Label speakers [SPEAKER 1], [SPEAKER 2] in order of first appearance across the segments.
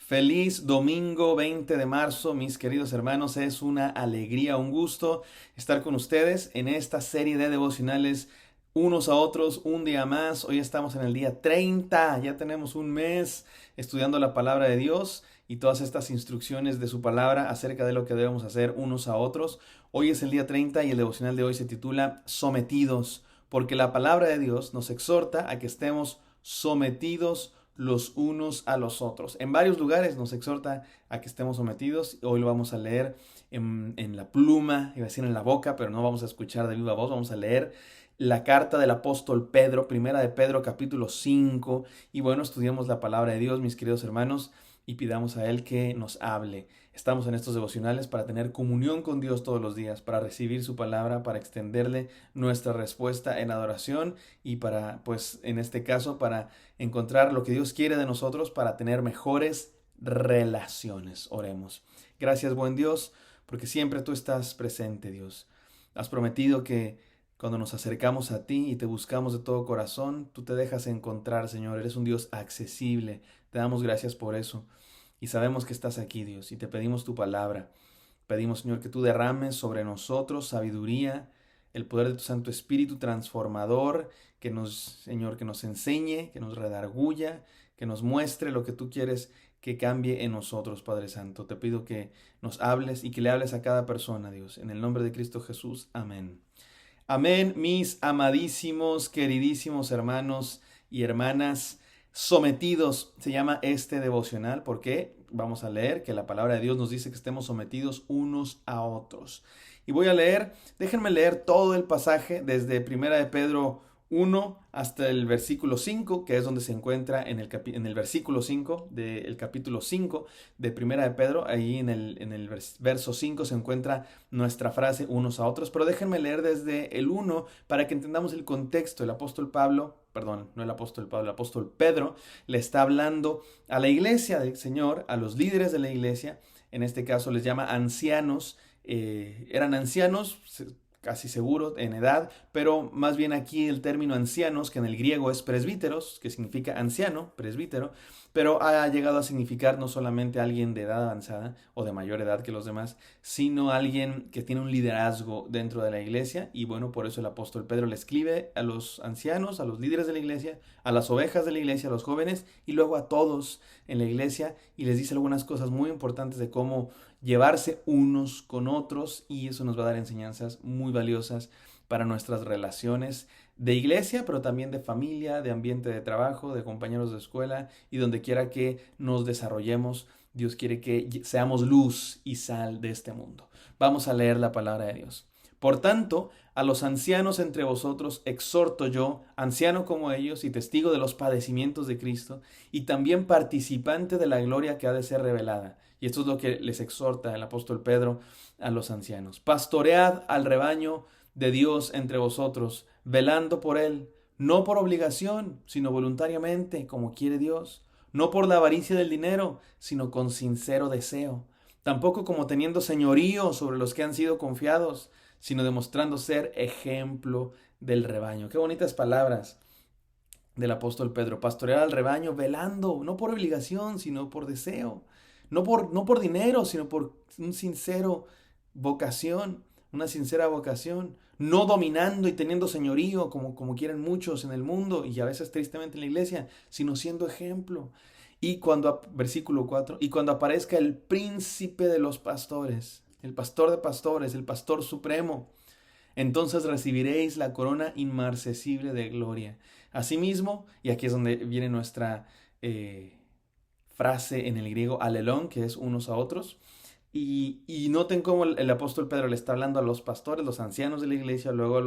[SPEAKER 1] Feliz domingo 20 de marzo, mis queridos hermanos. Es una alegría, un gusto estar con ustedes en esta serie de devocionales unos a otros, un día más. Hoy estamos en el día 30, ya tenemos un mes estudiando la palabra de Dios y todas estas instrucciones de su palabra acerca de lo que debemos hacer unos a otros. Hoy es el día 30 y el devocional de hoy se titula Sometidos, porque la palabra de Dios nos exhorta a que estemos sometidos los unos a los otros. En varios lugares nos exhorta a que estemos sometidos. Hoy lo vamos a leer en la pluma, iba a decir en la boca, pero no vamos a escuchar de viva voz. Vamos a leer la carta del apóstol Pedro, primera de Pedro, capítulo 5. Y bueno, estudiamos la palabra de Dios, mis queridos hermanos, y pidamos a Él que nos hable. Estamos en estos devocionales para tener comunión con Dios todos los días, para recibir su palabra, para extenderle nuestra respuesta en adoración y para, pues en este caso, para encontrar lo que Dios quiere de nosotros para tener mejores relaciones. Oremos. Gracias, buen Dios, porque siempre tú estás presente, Dios. Has prometido que cuando nos acercamos a ti y te buscamos de todo corazón, tú te dejas encontrar, Señor. Eres un Dios accesible. Te damos gracias por eso. Y sabemos que estás aquí, Dios, y te pedimos tu palabra. Pedimos, Señor, que tú derrames sobre nosotros sabiduría, el poder de tu Santo Espíritu transformador, que nos, Señor, que nos enseñe, que nos redarguya, que nos muestre lo que tú quieres que cambie en nosotros, Padre Santo. Te pido que nos hables y que le hables a cada persona, Dios. En el nombre de Cristo Jesús. Amén. Amén, mis amadísimos, queridísimos hermanos y hermanas. Sometidos se llama este devocional porque vamos a leer que la palabra de Dios nos dice que estemos sometidos unos a otros. Y voy a leer, déjenme leer todo el pasaje desde Primera de Pedro 1 hasta el versículo 5, que es donde se encuentra en el versículo 5 del capítulo 5 de Primera de Pedro. Ahí en el verso 5 se encuentra nuestra frase unos a otros, pero déjenme leer desde el 1 para que entendamos el contexto. El apóstol Pablo, perdón, no el apóstol Pablo, el apóstol Pedro le está hablando a la iglesia del Señor, a los líderes de la iglesia. En este caso les llama ancianos. Eran ancianos, casi seguro en edad, pero más bien aquí el término ancianos, que en el griego es presbíteros, que significa anciano, presbítero, pero ha llegado a significar no solamente alguien de edad avanzada o de mayor edad que los demás, sino alguien que tiene un liderazgo dentro de la iglesia. Y bueno, por eso el apóstol Pedro le escribe a los ancianos, a los líderes de la iglesia, a las ovejas de la iglesia, a los jóvenes y luego a todos en la iglesia, y les dice algunas cosas muy importantes de cómo llevarse unos con otros, y eso nos va a dar enseñanzas muy valiosas para nuestras relaciones de iglesia, pero también de familia, de ambiente de trabajo, de compañeros de escuela y donde quiera que nos desarrollemos. Dios quiere que seamos luz y sal de este mundo. Vamos a leer la palabra de Dios. Por tanto, a los ancianos entre vosotros exhorto yo, anciano como ellos y testigo de los padecimientos de Cristo, y también participante de la gloria que ha de ser revelada. Y esto es lo que les exhorta el apóstol Pedro a los ancianos. Pastoread al rebaño de Dios entre vosotros, velando por él, no por obligación, sino voluntariamente, como quiere Dios, no por la avaricia del dinero, sino con sincero deseo, tampoco como teniendo señorío sobre los que han sido confiados, sino demostrando ser ejemplo del rebaño. Qué bonitas palabras del apóstol Pedro. Pastorear al rebaño velando, no por obligación, sino por deseo. No por dinero, sino por un sincero vocación, una sincera vocación. No dominando y teniendo señorío como quieren muchos en el mundo y a veces tristemente en la iglesia, sino siendo ejemplo. Versículo 4, y cuando aparezca el príncipe de los pastores, el pastor de pastores, el pastor supremo, entonces recibiréis la corona inmarcesible de gloria. Asimismo, y aquí es donde viene nuestra frase en el griego alelón, que es unos a otros. Y noten cómo el apóstol Pedro le está hablando a los pastores, los ancianos de la iglesia, luego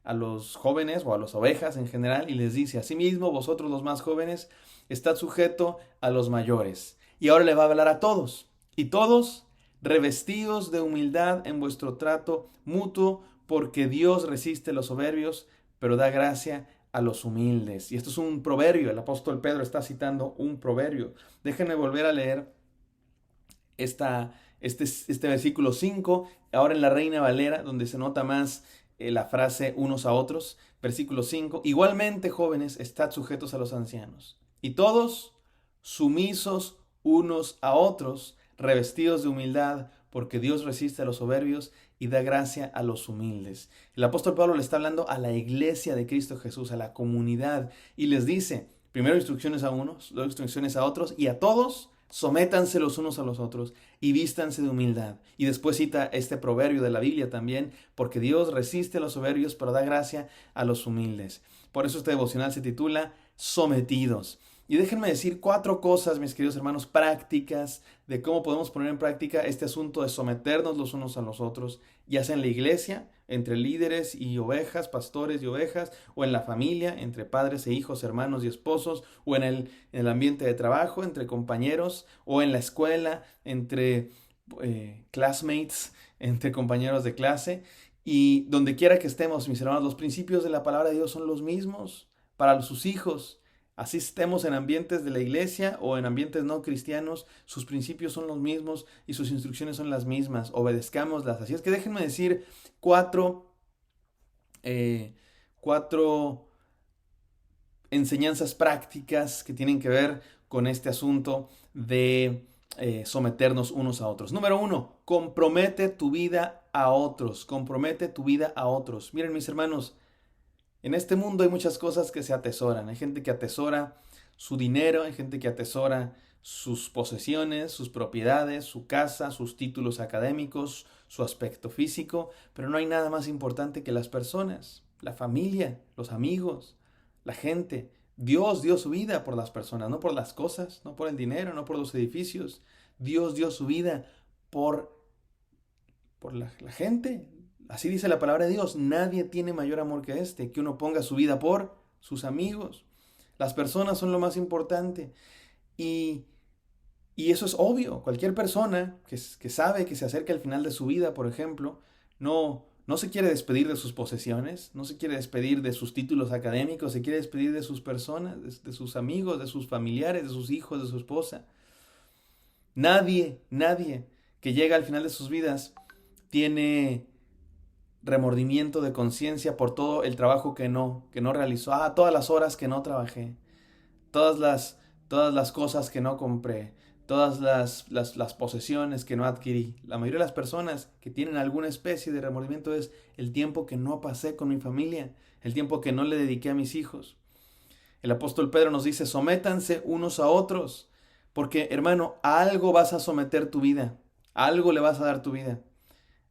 [SPEAKER 1] a los jóvenes o a las ovejas en general, y les dice, asimismo, vosotros los más jóvenes, estad sujeto a los mayores. Y ahora le va a hablar a todos. Y todos, revestidos de humildad en vuestro trato mutuo, porque Dios resiste a los soberbios, pero da gracia a los humildes. Y esto es un proverbio, el apóstol Pedro está citando un proverbio. Déjenme volver a leer este versículo 5, ahora en la Reina Valera, donde se nota más la frase unos a otros. Versículo 5, igualmente jóvenes, estad sujetos a los ancianos. Y todos sumisos unos a otros, revestidos de humildad, porque Dios resiste a los soberbios y da gracia a los humildes. El apóstol Pablo le está hablando a la iglesia de Cristo Jesús, a la comunidad, y les dice, primero instrucciones a unos, luego instrucciones a otros, y a todos sométanse los unos a los otros y vístanse de humildad. Y después cita este proverbio de la Biblia también, porque Dios resiste a los soberbios, pero da gracia a los humildes. Por eso este devocional se titula Sometidos. Y déjenme decir 4 cosas, mis queridos hermanos, prácticas de cómo podemos poner en práctica este asunto de someternos los unos a los otros, ya sea en la iglesia, entre líderes y ovejas, pastores y ovejas, o en la familia, entre padres e hijos, hermanos y esposos, o en el ambiente de trabajo, entre compañeros, o en la escuela, entre classmates, entre compañeros de clase. Y donde quiera que estemos, mis hermanos, los principios de la palabra de Dios son los mismos para sus hijos. Así estemos en ambientes de la iglesia o en ambientes no cristianos, sus principios son los mismos y sus instrucciones son las mismas. Obedezcámoslas. Así es que déjenme decir 4 enseñanzas prácticas que tienen que ver con este asunto de someternos unos a otros. Número 1, compromete tu vida a otros. Compromete tu vida a otros. Miren, mis hermanos, en este mundo hay muchas cosas que se atesoran. Hay gente que atesora su dinero, hay gente que atesora sus posesiones, sus propiedades, su casa, sus títulos académicos, su aspecto físico, pero no hay nada más importante que las personas, la familia, los amigos, la gente. Dios dio su vida por las personas, no por las cosas, no por el dinero, no por los edificios. Dios dio su vida por la gente. Así dice la palabra de Dios, nadie tiene mayor amor que este, que uno ponga su vida por sus amigos. Las personas son lo más importante. Y eso es obvio. Cualquier persona que sabe que se acerca al final de su vida, por ejemplo, no se quiere despedir de sus posesiones, no se quiere despedir de sus títulos académicos, se quiere despedir de sus personas, de sus amigos, de sus familiares, de sus hijos, de su esposa. Nadie que llega al final de sus vidas tiene remordimiento de conciencia por todo el trabajo que no realizó. Todas las horas que no trabajé, todas las cosas que no compré, todas las posesiones que no adquirí. La mayoría de las personas que tienen alguna especie de remordimiento es el tiempo que no pasé con mi familia, el tiempo que no le dediqué a mis hijos. El apóstol Pedro nos dice, sométanse unos a otros, porque, hermano, a algo vas a someter tu vida, a algo le vas a dar tu vida.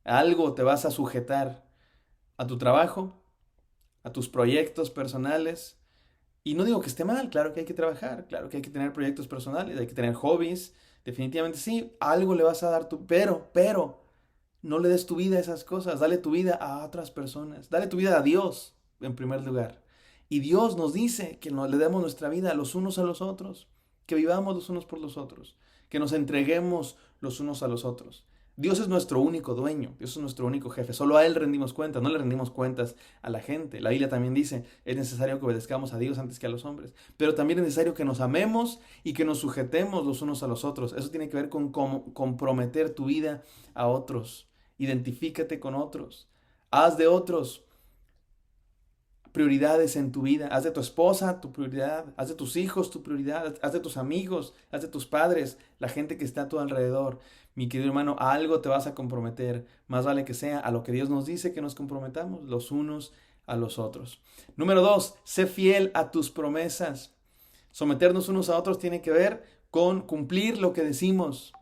[SPEAKER 1] A algo te vas a sujetar, a tu trabajo, a tus proyectos personales. Y no digo que esté mal, claro que hay que trabajar, claro que hay que tener proyectos personales, hay que tener hobbies, definitivamente sí, algo le vas a dar tu, pero no le des tu vida a esas cosas, dale tu vida a otras personas, dale tu vida a Dios en primer lugar. Y Dios nos dice que le demos nuestra vida los unos a los otros, que vivamos los unos por los otros, que nos entreguemos los unos a los otros. Dios es nuestro único dueño, Dios es nuestro único jefe, solo a Él rendimos cuentas, no le rendimos cuentas a la gente. La Biblia también dice, es necesario que obedezcamos a Dios antes que a los hombres, pero también es necesario que nos amemos y que nos sujetemos los unos a los otros. Eso tiene que ver con comprometer tu vida a otros, identifícate con otros, haz de otros prioridades en tu vida. Haz de tu esposa tu prioridad, haz de tus hijos tu prioridad, haz de tus amigos, haz de tus padres, la gente que está a tu alrededor. Mi querido hermano, a algo te vas a comprometer. Más vale que sea a lo que Dios nos dice que nos comprometamos los unos a los otros. Número 2, sé fiel a tus promesas. Someternos unos a otros tiene que ver con cumplir lo que decimos.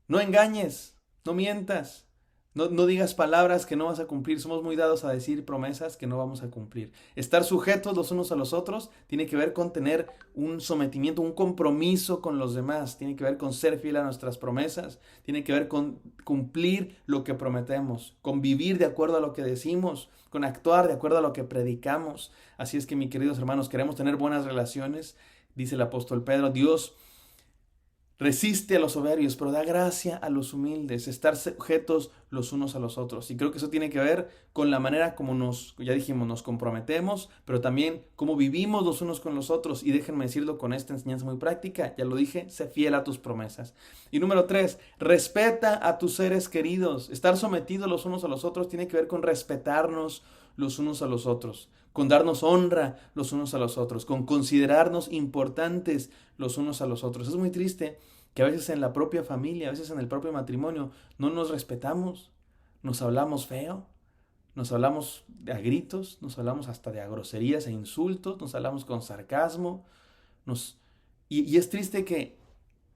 [SPEAKER 1] No engañes, no mientas. No digas palabras que no vas a cumplir. Somos muy dados a decir promesas que no vamos a cumplir. Estar sujetos los unos a los otros tiene que ver con tener un sometimiento, un compromiso con los demás. Tiene que ver con ser fiel a nuestras promesas. Tiene que ver con cumplir lo que prometemos, con vivir de acuerdo a lo que decimos, con actuar de acuerdo a lo que predicamos. Así es que, mis queridos hermanos, queremos tener buenas relaciones. Dice el apóstol Pedro, Dios resiste a los soberbios, pero da gracia a los humildes, estar sujetos los unos a los otros. Y creo que eso tiene que ver con la manera como ya dijimos, nos comprometemos, pero también cómo vivimos los unos con los otros. Y déjenme decirlo con esta enseñanza muy práctica, ya lo dije, sé fiel a tus promesas. Y número 3, respeta a tus seres queridos. Estar sometidos los unos a los otros tiene que ver con respetarnos los unos a los otros, con darnos honra los unos a los otros, con considerarnos importantes los unos a los otros. Es muy triste que a veces en la propia familia, a veces en el propio matrimonio, no nos respetamos, nos hablamos feo, nos hablamos a gritos, nos hablamos hasta de a groserías e insultos, nos hablamos con sarcasmo, nos... y es triste que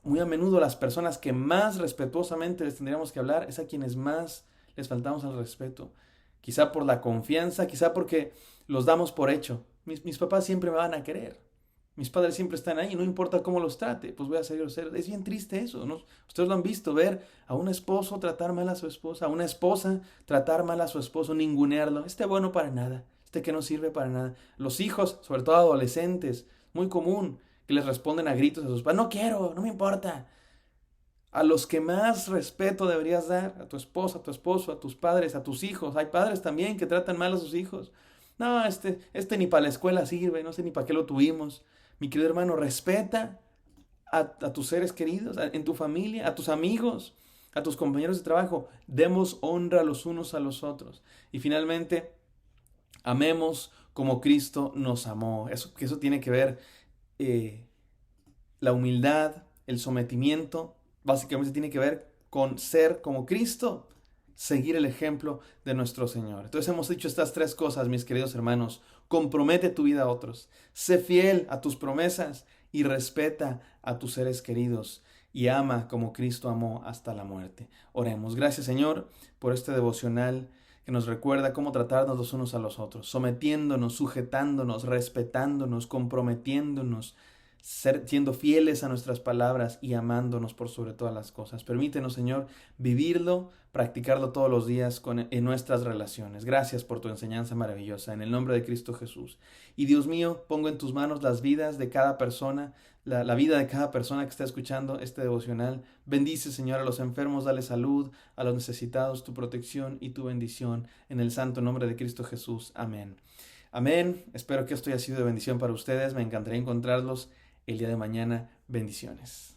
[SPEAKER 1] muy a menudo las personas que más respetuosamente les tendríamos que hablar es a quienes más les faltamos al respeto. Quizá por la confianza, quizá porque los damos por hecho. Mis papás siempre me van a querer. Mis padres siempre están ahí, no importa cómo los trate, pues voy a ser grosero. Es bien triste eso, ¿no? Ustedes lo han visto, ver a un esposo tratar mal a su esposa, a una esposa tratar mal a su esposo, ningunearlo. Este bueno para nada, este que no sirve para nada. Los hijos, sobre todo adolescentes, muy común, que les responden a gritos a sus padres, no quiero, no me importa. A los que más respeto deberías dar, a tu esposa, a tu esposo, a tus padres, a tus hijos. Hay padres también que tratan mal a sus hijos. No, este ni para la escuela sirve, no sé ni para qué lo tuvimos. Mi querido hermano, respeta a tus seres queridos, en tu familia, a tus amigos, a tus compañeros de trabajo. Demos honra los unos a los otros. Y finalmente, amemos como Cristo nos amó. Eso tiene que ver eh, la humildad, el sometimiento, básicamente tiene que ver con ser como Cristo, seguir el ejemplo de nuestro Señor. Entonces hemos dicho estas tres cosas, mis queridos hermanos. Compromete tu vida a otros, sé fiel a tus promesas y respeta a tus seres queridos y ama como Cristo amó hasta la muerte. Oremos. Gracias, Señor, por este devocional que nos recuerda cómo tratarnos los unos a los otros, sometiéndonos, sujetándonos, respetándonos, comprometiéndonos, siendo fieles a nuestras palabras y amándonos por sobre todas las cosas. Permítenos, Señor, vivirlo, practicarlo todos los días en nuestras relaciones. Gracias por tu enseñanza maravillosa, en el nombre de Cristo Jesús. Y Dios mío, pongo en tus manos las vidas de cada persona, la vida de cada persona que está escuchando este devocional. Bendice, Señor, a los enfermos, dale salud, a los necesitados, tu protección y tu bendición, en el santo nombre de Cristo Jesús. Amén. Amén. Espero que esto haya sido de bendición para ustedes. Me encantaría encontrarlos el día de mañana. Bendiciones.